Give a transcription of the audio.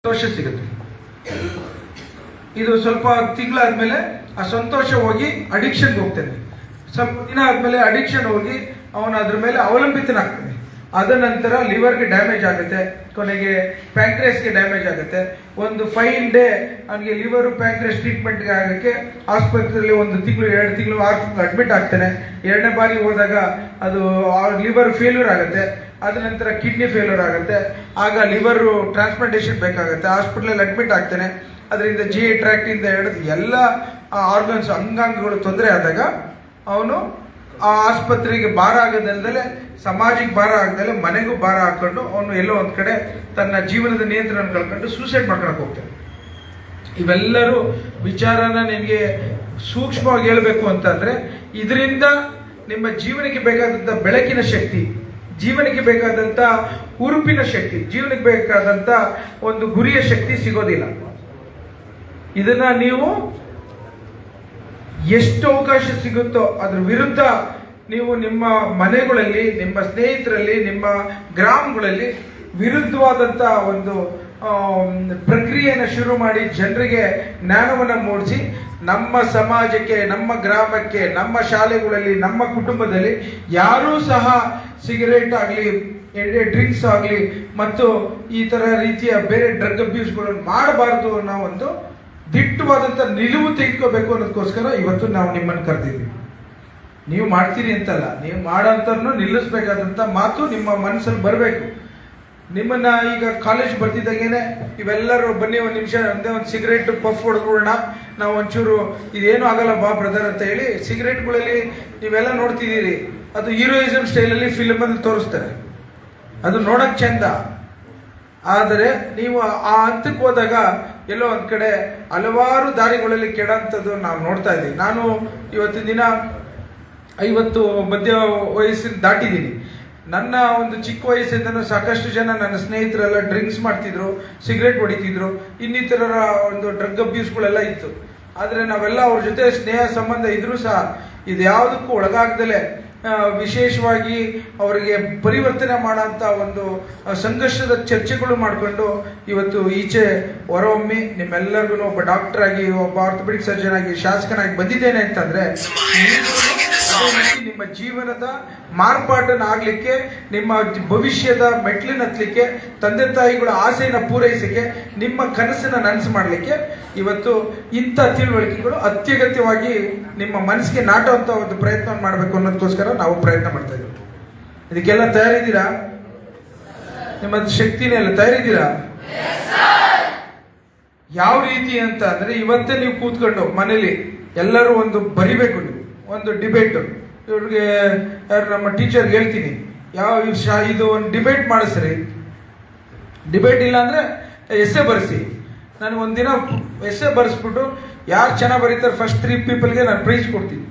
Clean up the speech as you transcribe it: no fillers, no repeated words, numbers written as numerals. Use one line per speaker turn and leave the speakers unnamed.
ಸಂತೋಷ ಸಿಗುತ್ತೆ. ಇದು ಸ್ವಲ್ಪ ತಿಂಗಳಾದ್ಮೇಲೆ ಆ ಸಂತೋಷ ಹೋಗಿ ಅಡಿಕ್ಷನ್ಗೆ ಹೋಗ್ತಾನೆ. ಸ್ವಲ್ಪ ದಿನ ಆದ್ಮೇಲೆ ಅಡಿಕ್ಷನ್ ಹೋಗಿ ಅವನು ಅದ್ರ ಮೇಲೆ ಅವಲಂಬಿತನಾಗ್ತಾನೆ. ಅದ ನಂತರ ಲಿವರ್ಗೆ ಡ್ಯಾಮೇಜ್ ಆಗುತ್ತೆ, ಕೊನೆಗೆ ಪ್ಯಾಂಕ್ರೇಸ್ಗೆ ಡ್ಯಾಮೇಜ್ ಆಗುತ್ತೆ. ಒಂದು 5 ಡೇ ಅವನಿಗೆ ಲಿವರ್ ಪ್ಯಾಂಕ್ರೇಸ್ ಟ್ರೀಟ್ಮೆಂಟ್ಗೆ ಆಗಕ್ಕೆ ಆಸ್ಪತ್ರೆಯಲ್ಲಿ 1 ತಿಂಗಳು 2 ತಿಂಗಳು 6 ತಿಂಗಳು ಅಡ್ಮಿಟ್ ಆಗ್ತಾನೆ. 2ನೇ ಬಾರಿ ಹೋದಾಗ ಅದು ಲಿವರ್ ಫೇಲ್ಯೂರ್ ಆಗುತ್ತೆ. ಅದ ನಂತರ ಕಿಡ್ನಿ ಫೇಲ್ಯೂರ್ ಆಗುತ್ತೆ. ಆಗ ಲಿವರ್ ಟ್ರಾನ್ಸ್ಪ್ಲಾಂಟೇಷನ್ ಬೇಕಾಗುತ್ತೆ. ಹಾಸ್ಪಿಟಲ್ ಅಡ್ಮಿಟ್ ಆಗ್ತಾನೆ. ಅದರಿಂದ GI ಟ್ರ್ಯಾಕ್ಟ್ ಇಂದ ಹಿಡಿದು ಎಲ್ಲ ಆರ್ಗನ್ಸ್ ಅಂಗಾಂಗಗಳು ತೊಂದರೆ ಆದಾಗ ಅವನು ಆ ಆಸ್ಪತ್ರೆಗೆ ಭಾರ ಆಗೋದಲ್ಲದೆ ಸಮಾಜಕ್ಕೆ ಭಾರ ಆಗದಲ್ಲೇ ಮನೆಗೂ ಭಾರ ಹಾಕೊಂಡು ಅವನು ಎಲ್ಲೋ ಒಂದ್ ಕಡೆ ತನ್ನ ಜೀವನದ ನಿಯಂತ್ರಣ ಕಳ್ಕೊಂಡು ಸೂಸೈಡ್ ಮಾಡ್ಕೊಳಕ್ ಹೋಗ್ತಾನೆ. ಇವೆಲ್ಲರೂ ವಿಚಾರನ ನಿಮಗೆ ಸೂಕ್ಷ್ಮವಾಗಿ ಹೇಳ್ಬೇಕು ಅಂತಂದ್ರೆ ಇದರಿಂದ ನಿಮ್ಮ ಜೀವನಕ್ಕೆ ಬೇಕಾದಂತ ಬೆಳಕಿನ ಶಕ್ತಿ, ಜೀವನಕ್ಕೆ ಬೇಕಾದಂತ ಉರುಪಿನ ಶಕ್ತಿ, ಜೀವನಕ್ಕೆ ಬೇಕಾದಂತ ಒಂದು ಗುರಿಯ ಶಕ್ತಿ ಸಿಗೋದಿಲ್ಲ. ಇದನ್ನ ನೀವು ಎಷ್ಟು ಅವಕಾಶ ಸಿಗುತ್ತೋ ಅದ್ರ ವಿರುದ್ಧ ನೀವು ನಿಮ್ಮ ಮನೆಗಳಲ್ಲಿ, ನಿಮ್ಮ ಸ್ನೇಹಿತರಲ್ಲಿ, ನಿಮ್ಮ ಗ್ರಾಮಗಳಲ್ಲಿ ವಿರುದ್ಧವಾದಂತ ಒಂದು ಪ್ರಕ್ರಿಯೆಯನ್ನು ಶುರು ಮಾಡಿ ಜನರಿಗೆ ಜ್ಞಾನವನ್ನು ಮೂಡಿಸಿ ನಮ್ಮ ಸಮಾಜಕ್ಕೆ, ನಮ್ಮ ಗ್ರಾಮಕ್ಕೆ, ನಮ್ಮ ಶಾಲೆಗಳಲ್ಲಿ, ನಮ್ಮ ಕುಟುಂಬದಲ್ಲಿ ಯಾರೂ ಸಹ ಸಿಗರೇಟ್ ಆಗಲಿ, ಡ್ರಿಂಕ್ಸ್ ಆಗಲಿ ಮತ್ತು ಈ ತರ ರೀತಿಯ ಬೇರೆ ಡ್ರಗ್ ಅಬ್ಯೂಸ್ಗಳನ್ನು ಮಾಡಬಾರದು ಅನ್ನೋ ಒಂದು ದಿಟ್ಟವಾದಂತ ನಿಲುವು ತೆಗೆದುಕೋಬೇಕು ಅನ್ನೋದಕ್ಕೋಸ್ಕರ ಇವತ್ತು ನಾವು ನಿಮ್ಮನ್ನು ಕರೆದಿದ್ದೀವಿ. ನೀವು ಮಾಡ್ತೀರಿ ಅಂತಲ್ಲ, ನೀವು ಮಾಡೋಂಥವ್ರನ್ನು ನಿಲ್ಲಿಸಬೇಕಾದಂತ ಮಾತು ನಿಮ್ಮ ಮನಸ್ಸಲ್ಲಿ ಬರಬೇಕು. ನಿಮ್ಮನ್ನ ಈಗ ಕಾಲೇಜ್ ಬರ್ತಿದ್ದಾಗೇನೆ ಇವೆಲ್ಲರೂ ಬನ್ನಿ ಒಂದ್ ನಿಮಿಷ ಒಂದೇ ಒಂದು ಸಿಗರೇಟ್ ಪಫ್ ಹೊಡೆದ್ಬಿಡೋಣ, ನಾವು ಒಂಚೂರು ಇದೇನು ಆಗಲ್ಲ ಬಾ ಬ್ರದರ್ ಅಂತ ಹೇಳಿ ಸಿಗರೇಟ್ಗಳಲ್ಲಿ ನೀವೆಲ್ಲ ನೋಡ್ತಿದ್ದೀರಿ. ಅದು ಹೀರೋಯಿಸಮ್ ಸ್ಟೈಲಲ್ಲಿ ಫಿಲ್ಮ್ ಅಲ್ಲಿ ತೋರಿಸ್ತಾರೆ, ಅದು ನೋಡಕ್ ಚಂದ. ಆದರೆ ನೀವು ಆ ಹಂತಕ್ಕೆ ಹೋದಾಗ ಎಲ್ಲೋ ಒಂದ್ ಕಡೆ ಹಲವಾರು ದಾರಿಗಳಲ್ಲಿ ಕೆಡಂಥದ್ದು ನಾವು ನೋಡ್ತಾ ಇದ್ದೀವಿ. ನಾನು ಇವತ್ತಿನ ದಿನ 50 ಮಧ್ಯ ವಯಸ್ಸಿನ ದಾಟಿದ್ದೀನಿ. ನನ್ನ ಒಂದು ಚಿಕ್ಕ ವಯಸ್ಸಿಂದನೂ ಸಾಕಷ್ಟು ಜನ ನನ್ನ ಸ್ನೇಹಿತರೆಲ್ಲ ಡ್ರಿಂಕ್ಸ್ ಮಾಡ್ತಿದ್ರು, ಸಿಗರೇಟ್ ಹೊಡಿತಿದ್ರು, ಇನ್ನಿತರರ ಒಂದು ಡ್ರಗ್ ಅಬ್ಯೂಸ್ಗಳೆಲ್ಲ ಇತ್ತು. ಆದ್ರೆ ನಾವೆಲ್ಲ ಅವ್ರ ಜೊತೆ ಸ್ನೇಹ ಸಂಬಂಧ ಇದ್ರೂ ಸಹ ಇದ್ಯಾವುದಕ್ಕೂ ಒಳಗಾಗ್ದಲೆ ವಿಶೇಷವಾಗಿ ಅವರಿಗೆ ಪರಿವರ್ತನೆ ಮಾಡೋಂಥ ಒಂದು ಸಂಘರ್ಷದ ಚರ್ಚೆಗಳು ಮಾಡಿಕೊಂಡು ಇವತ್ತು ಈಚೆ ಹೊರಹೊಮ್ಮಿ ನಿಮ್ಮೆಲ್ಲರಿಗೂ ಒಬ್ಬ ಡಾಕ್ಟರ್ ಆಗಿ, ಒಬ್ಬ ಆರ್ಥೋಪೆಡಿಕ್ ಸರ್ಜನ್ ಆಗಿ, ಶಾಸಕನಾಗಿ ಬಂದಿದ್ದೇನೆ ಅಂತಂದ್ರೆ ನಿಮ್ಮ ಜೀವನದ ಮಾರ್ಪಾಟನ್ನು ಆಗ್ಲಿಕ್ಕೆ, ನಿಮ್ಮ ಭವಿಷ್ಯದ ಮೆಟ್ಲಿನ ಹತ್ಲಿಕ್ಕೆ, ತಂದೆ ತಾಯಿಗಳ ಆಸೆಯನ್ನು ಪೂರೈಸಲಿಕ್ಕೆ, ನಿಮ್ಮ ಕನಸನ್ನ ನನಸು ಮಾಡಲಿಕ್ಕೆ ಇವತ್ತು ಇಂಥ ತಿಳುವಳಿಕೆಗಳು ಅತ್ಯಗತ್ಯವಾಗಿ ನಿಮ್ಮ ಮನಸ್ಸಿಗೆ ನಾಟುವಂತ ಒಂದು ಪ್ರಯತ್ನ ಮಾಡಬೇಕು ಅನ್ನೋದಕ್ಕೋಸ್ಕರ ನಾವು ಪ್ರಯತ್ನ ಮಾಡ್ತಾ ಇದ್ದೀವಿ. ಇದಕ್ಕೆಲ್ಲ ತಯಾರಿದ್ದೀರಾ? ನಿಮ್ಮ ಶಕ್ತಿನೇ ಎಲ್ಲ ತಯಾರಿದ್ದೀರಾ? ಯಾವ ರೀತಿ ಅಂತ ಅಂದ್ರೆ ಇವತ್ತೇ ನೀವು ಕೂತ್ಕೊಂಡು ಮನೇಲಿ ಎಲ್ಲರೂ ಒಂದು ಬರಿಬೇಕು, ನೀವು ಒಂದು ಡಿಬೇಟ್. ಇವ್ರಿಗೆ ನಮ್ಮ ಟೀಚರ್ಗೆ ಹೇಳ್ತೀನಿ, ಇದು ಒಂದು ಡಿಬೇಟ್ ಮಾಡಿಸ್ರಿ. ಡಿಬೇಟ್ ಇಲ್ಲ ಅಂದ್ರೆ ಎಸ್ಸೆ ಬರೆಸಿ. ನಾನು ಒಂದಿನ ಎಸ್ಸೆ ಬರೆಸ್ಬಿಟ್ಟು ಯಾರು ಚೆನ್ನಾಗಿ ಬರೀತಾರೆ ಫಸ್ಟ್ 3 ಪೀಪಲ್ಗೆ ನಾನು ಪ್ರೈಸ್ ಕೊಡ್ತೀನಿ.